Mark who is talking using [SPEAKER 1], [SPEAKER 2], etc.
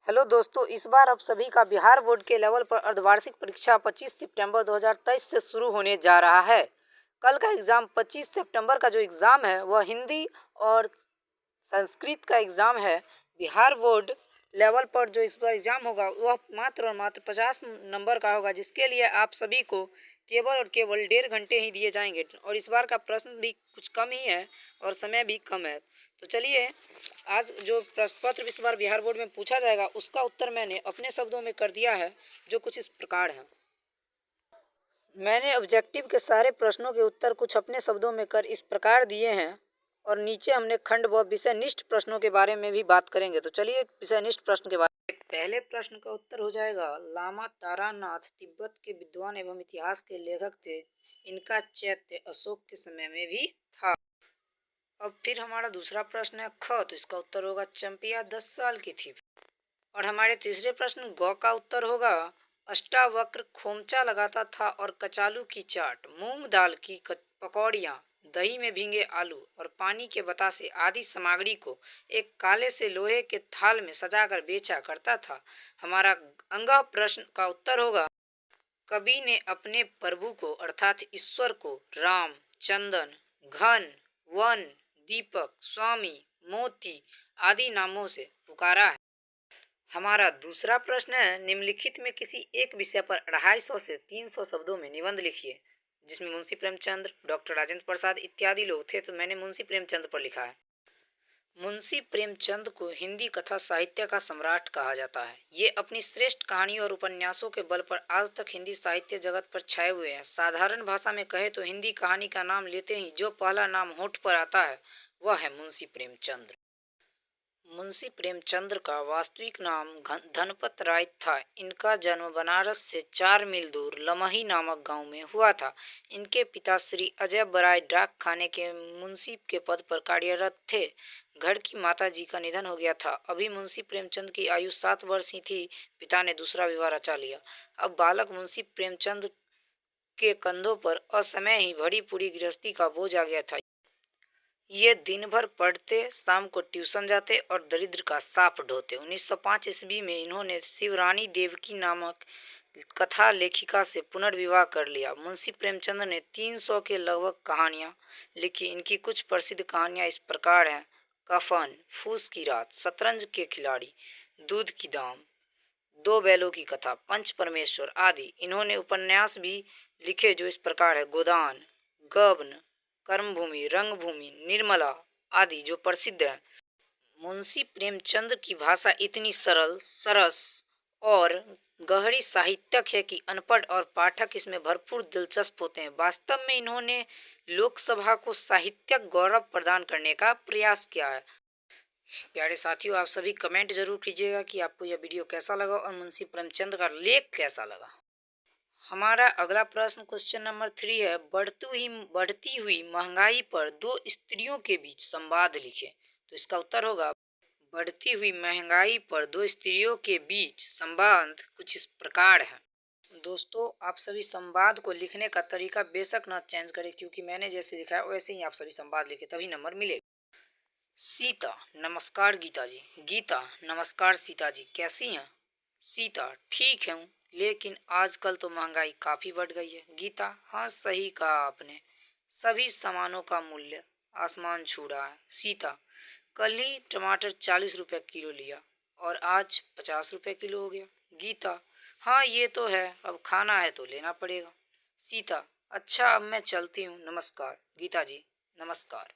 [SPEAKER 1] Hello दोस्तों, इस बार आप सभी का बिहार बोर्ड के लेवल पर अर्धवार्षिक परीक्षा 25 सितंबर 2023 से शुरू होने जा रहा है। कल का एग्ज़ाम 25 सितंबर का जो एग्ज़ाम है वह हिंदी और संस्कृत का एग्ज़ाम है। बिहार बोर्ड लेवल पर जो इस बार एग्ज़ाम होगा वह मात्र और मात्र 50 नंबर का होगा, जिसके लिए आप सभी को केवल और केवल 1.5 घंटे ही दिए जाएंगे। और इस बार का प्रश्न भी कुछ कम ही है और समय भी कम है। तो चलिए, आज जो प्रश्न पत्र इस बार बिहार बोर्ड में पूछा जाएगा उसका उत्तर मैंने अपने शब्दों में कर दिया है, जो कुछ इस प्रकार है। मैंने ऑब्जेक्टिव के सारे प्रश्नों के उत्तर कुछ अपने शब्दों में कर इस प्रकार दिए हैं, और नीचे हमने खंड व विषयनिष्ठ प्रश्नों के बारे में भी बात करेंगे। तो चलिए विषयनिष्ठ प्रश्न के बारे में। पहले प्रश्न का उत्तर हो जाएगा, लामा तारानाथ तिब्बत के विद्वान एवं इतिहास के लेखक थे। इनका चैत्य अशोक के समय में भी था। अब फिर हमारा दूसरा प्रश्न है ख, तो इसका उत्तर होगा चंपिया 10 साल की थी। और हमारे तीसरे प्रश्न ग का उत्तर होगा, अष्टावक्र खोमचा लगाता था और कचालू की चाट, मूंग दाल की पकौड़ियाँ, दही में भींगे आलू और पानी के बतासे आदि सामग्री को एक काले से लोहे के थाल में सजाकर बेचा करता था। हमारा अंगा प्रश्न का उत्तर होगा, कवि ने अपने प्रभु को अर्थात ईश्वर को राम, चंदन, घन, वन, दीपक, स्वामी, मोती आदि नामों से पुकारा है। हमारा दूसरा प्रश्न है, निम्नलिखित में किसी एक विषय पर 250 से 300 शब्दों में निबंध लिखिए, जिसमें मुंशी प्रेमचंद, डॉक्टर राजेंद्र प्रसाद इत्यादि लोग थे। तो मैंने मुंशी प्रेमचंद पर लिखा है। मुंशी प्रेमचंद को हिंदी कथा साहित्य का सम्राट कहा जाता है। ये अपनी श्रेष्ठ कहानी और उपन्यासों के बल पर आज तक हिंदी साहित्य जगत पर छाए हुए हैं। साधारण भाषा में कहे तो हिंदी कहानी का नाम लेते ही जो पहला नाम होठ पर आता है वह है मुंशी प्रेमचंद। मुंशी प्रेमचंद का वास्तविक नाम धनपत राय था। इनका जन्म बनारस से 4 मील दूर लमही नामक गांव में हुआ था। इनके पिता श्री अजय बराय डाक खाने के मुंशी के पद पर कार्यरत थे। घर की माता जी का निधन हो गया था। अभी मुंशी प्रेमचंद की आयु 7 वर्ष ही थी। पिता ने दूसरा विवाह रचा लिया। अब बालक मुंशी प्रेमचंद के कंधों पर असमय ही भरी पूरी गृहस्थी का बोझ आ गया था। ये दिन भर पढ़ते, शाम को ट्यूशन जाते और दरिद्र का साफ ढोते। 1905 ईस्वी में इन्होंने शिवरानी देवकी नामक कथा लेखिका से पुनर्विवाह कर लिया। मुंशी प्रेमचंद ने 300 के लगभग कहानियाँ लिखी। इनकी कुछ प्रसिद्ध कहानियाँ इस प्रकार हैं, कफन, फूस की रात, शतरंज के खिलाड़ी, दूध की दाम, दो बैलों की कथा, पंच परमेश्वर आदि। इन्होंने उपन्यास भी लिखे जो इस प्रकार है, गोदान, गबन, कर्मभूमि, रंगभूमि, निर्मला आदि जो प्रसिद्ध है। मुंशी प्रेमचंद की भाषा इतनी सरल, सरस और गहरी साहित्यक है कि अनपढ़ और पाठक इसमें भरपूर दिलचस्प होते हैं। वास्तव में इन्होंने लोकसभा को साहित्यक गौरव प्रदान करने का प्रयास किया है। प्यारे साथियों, आप सभी कमेंट जरूर कीजिएगा कि आपको यह वीडियो कैसा लगा और मुंशी प्रेमचंद का लेख कैसा लगा। हमारा अगला प्रश्न क्वेश्चन नंबर 3 है, बढ़ती हुई महंगाई पर दो स्त्रियों के बीच संवाद लिखें। तो इसका उत्तर होगा, बढ़ती हुई महंगाई पर दो स्त्रियों के बीच संवाद कुछ इस प्रकार है। दोस्तों, आप सभी संवाद को लिखने का तरीका बेशक न चेंज करें, क्योंकि मैंने जैसे लिखा है वैसे ही आप सभी संवाद लिखे, तभी नंबर मिलेगा। सीता, नमस्कार गीता जी। गीता, नमस्कार सीता जी, कैसी हैं? सीता, ठीक हूँ, लेकिन आजकल तो महंगाई काफ़ी बढ़ गई है। गीता, हाँ सही कहा आपने, सभी सामानों का मूल्य आसमान छू रहा है। सीता, कल ही टमाटर 40 रुपये किलो लिया और आज 50 रुपये किलो हो गया। गीता, हाँ ये तो है, अब खाना है तो लेना पड़ेगा। सीता, अच्छा अब मैं चलती हूँ, नमस्कार। गीता जी, नमस्कार।